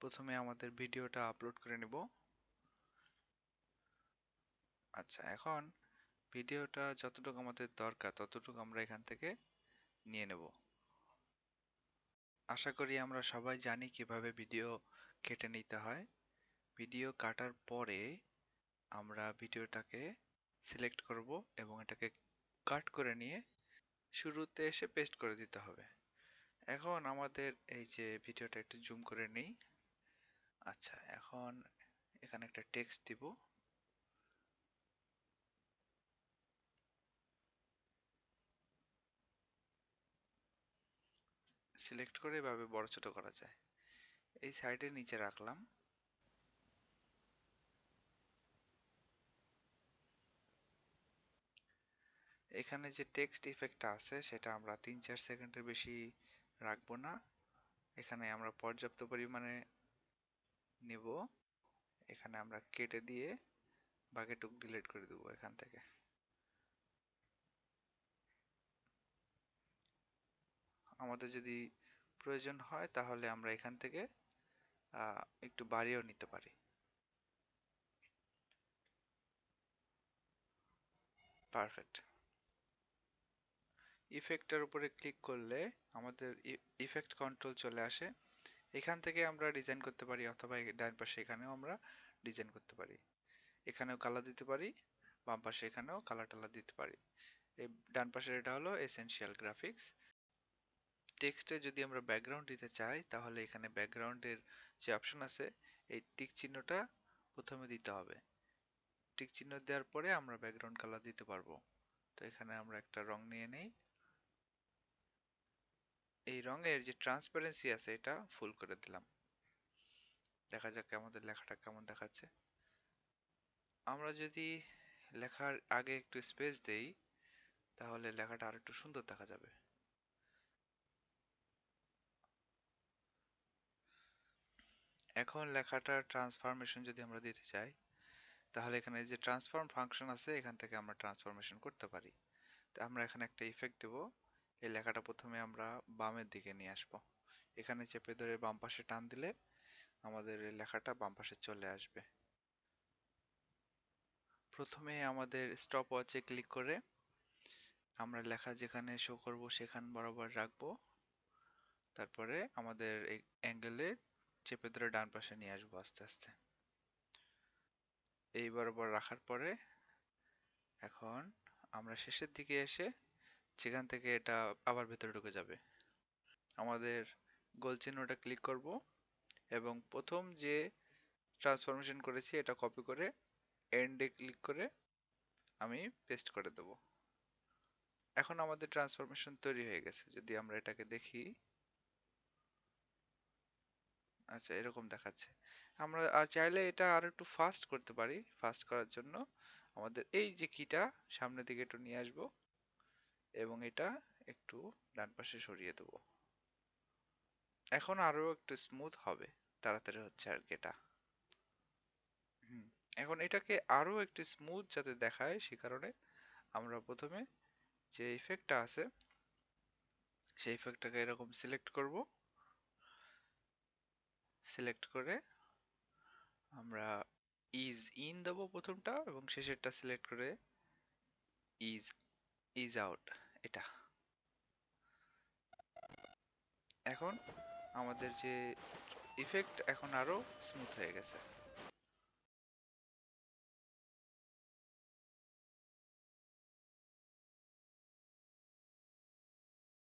প্রথমে আমাদের ভিডিওটা আপলোড করে নেব। আচ্ছা, এখন ভিডিওটা যতটুকু আমাদের দরকার ততটুকু আমরা এখান থেকে নিয়ে নেব। আশা করি আমরা সবাই জানি কিভাবে ভিডিও কেটে নিতে হয়। ভিডিও কাটার পরে আমরা ভিডিওটাকে সিলেক্ট করব এবং এটাকে কাট করে নিয়ে শুরুতে এসে পেস্ট করে দিতে হবে। এখন আমাদের এই যে ভিডিওটা একটু জুম করে নেই। আচ্ছা, এখন এখানে একটা টেক্সট দিব। সিলেক্ট করে এভাবে বড় ছোট করা যায়। এই সাইডে নিচে রাখলাম। এখানে যে টেক্সট ইফেক্টটা আছে সেটা আমরা ৩-৪ সেকেন্ডের বেশি রাখবো না। এখানে আমরা পর্যাপ্ত পরিমাণে নিব। এখানে আমরা কেটে দিয়ে বাকিটুক ডিলিট করে দেবো এখান থেকে। আমাদের যদি প্রয়োজন হয় তাহলে আমরা এখান থেকে একটু বাড়িয়েও নিতে পারি। পারফেক্ট। ইফেক্টের উপরে ক্লিক করলে আমাদের ইফেক্ট কন্ট্রোল চলে আসে। এখান থেকে আমরা ডিজাইন করতে পারি অথবা ডান পাশে এখানেও আমরা ডিজাইন করতে পারি। এখানেও কালার দিতে পারি, বাম পাশে এখানেও কালার টালার দিতে পারি। এই ডান পাশের এটা হলো এসেনশিয়াল গ্রাফিক্স। টেক্সটে যদি আমরা ব্যাকগ্রাউন্ড দিতে চাই তাহলে এখানে ব্যাকগ্রাউন্ডের যে অপশন আছে এই টিক চিহ্নটা প্রথমে দিতে হবে। টিক চিহ্ন দেওয়ার পরে আমরা ব্যাকগ্রাউন্ড কালার দিতে পারবো। তো এখানে আমরা একটা রং নিয়ে নেই। এই রঙের যে ট্রান্সপারেন্সি আছে এটা ফুল করে দিলাম। দেখা যাক আমাদের লেখাটা কেমন দেখাচ্ছে। আমরা যদি লেখার আগে একটু স্পেস দেই তাহলে লেখাটা আরেকটু সুন্দর দেখা যাবে। এখন লেখাটার ট্রান্সফরমেশন যদি আমরা দিতে চাই তাহলে এখানে যে ট্রান্সফর্ম ফাংশন আছে এখান থেকে আমরা ট্রান্সফরমেশন করতে পারি। তো আমরা এখানে একটা ইফেক্ট দেব। এই লেখাটা প্রথমে আমরা বামের দিকে নিয়ে আসব। এখানে চেপে ধরে বাম পাশে টান দিলে আমাদের এই লেখাটা বাম পাশে চলে আসবে। প্রথমে আমাদের স্টপ ওয়াচে ক্লিক করে আমরা লেখা যেখানে শো করব সেখান বরাবর রাখবো। তারপরে আমাদের এই অ্যাঙ্গেলে চেপে ধরে ডান পাশে নিয়ে আসবো আস্তে আস্তে। এই বরাবর রাখার পরে এখন আমরা শেষের দিকে এসে সেখান থেকে এটা আবার ভেতরে ঢুকে যাবে। আমাদের গোল চিহ্নটা ক্লিক করব এবং প্রথম যে ট্রান্সফরমেশন করেছি এটা কপি করে এন্ডে ক্লিক করে আমি পেস্ট করে দেব। এখন আমাদের ট্রান্সফরমেশন তৈরি হয়ে গেছে। যদি আমরা এটাকে দেখি, আচ্ছা এরকম দেখাচ্ছে। আমরা আর চাইলে এটা আর একটু ফাস্ট করতে পারি। ফাস্ট করার জন্য আমাদের এই যে কিটা সামনের দিকে একটু নিয়ে আসবো এবং এটা একটু ডান পাশে সরিয়ে দেবো। এখন আরো একটু স্মুথ হবে, তাড়াতাড়ি হচ্ছে আর কি এটা। এখন এটাকে আরো একটু স্মুথ যাতে দেখায় সে কারণে আমরা প্রথমে যে ইফেক্টটা আছে সেই ইফেক্টটাকে এরকম সিলেক্ট করব। সিলেক্ট করে আমরা ইজ ইন দেবো প্রথমটা এবং শেষেরটা সিলেক্ট করে ইজ ইজ আউট এটা। এখন আমাদের যে ইফেক্ট এখন আরো স্মুথ হয়ে গেছে।